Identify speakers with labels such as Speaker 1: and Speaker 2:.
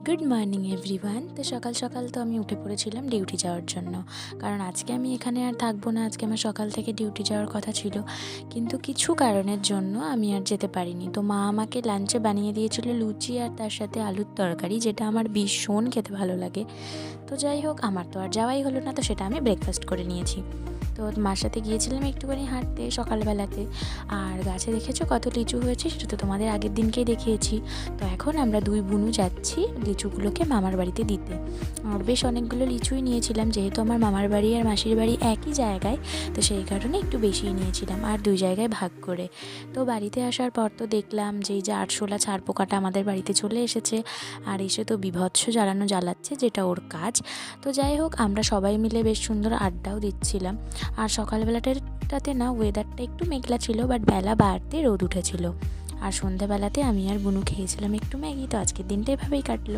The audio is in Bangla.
Speaker 1: Good morning everyone. তো সকাল সকাল তো আমি উঠে পড়েছিলাম ডিউটি যাওয়ার জন্য, কারণ আজকে আমি এখানে আর থাকবো না। আজকে আমার সকাল থেকে ডিউটি যাওয়ার কথা ছিল, কিন্তু কিছু কারণের জন্য আমি আর যেতে পারিনি। তো মা আমাকে লাঞ্চে বানিয়ে দিয়েছিল লুচি আর তার সাথে আলুর তরকারি, যেটা আমার ভীষণ খেতে ভালো লাগে। তো যাই হোক, আমার তো আর যাওয়াই হলো না, তো সেটা আমি ব্রেকফাস্ট করে নিয়েছি। তো মার সাথে গিয়েছিলাম একটুখানি হাঁটতে সকালবেলাতে। আর গাছে দেখেছো কত লিচু হয়েছে, সেটা তো তোমাদের আগের দিনকেই দেখিয়েছি। তো এখন আমরা দুই বোনও যাচ্ছি লিচুগুলোকে মামার বাড়িতে দিতে। আর বেশ অনেকগুলো লিচুই নিয়েছিলাম, যেহেতু আমার মামার বাড়ি আর মাসির বাড়ি একই জায়গায়, তো সেই কারণে একটু বেশিই নিয়েছিলাম, আর দুই জায়গায় ভাগ করে। তো বাড়িতে আসার পর তো দেখলাম যে এই যে আরশোলা ছাড় পোকাটা আমাদের বাড়িতে চলে এসেছে, আর এসে তো বীভৎস জ্বালাচ্ছে, যেটা ওর কাজ। তো যাই হোক, আমরা সবাই মিলে বেশ সুন্দর আড্ডাও দিচ্ছিলাম। আর সকালবেলাটাতে না ওয়েদারটা একটু মেঘলা ছিল, বাট বেলা বাড়তে রোদ উঠেছিল। আর সন্ধ্যাবেলাতে আমি আর বুনু খেয়েছিলাম একটু ম্যাগি। তো আজকের দিনটা এভাবেই কাটলো।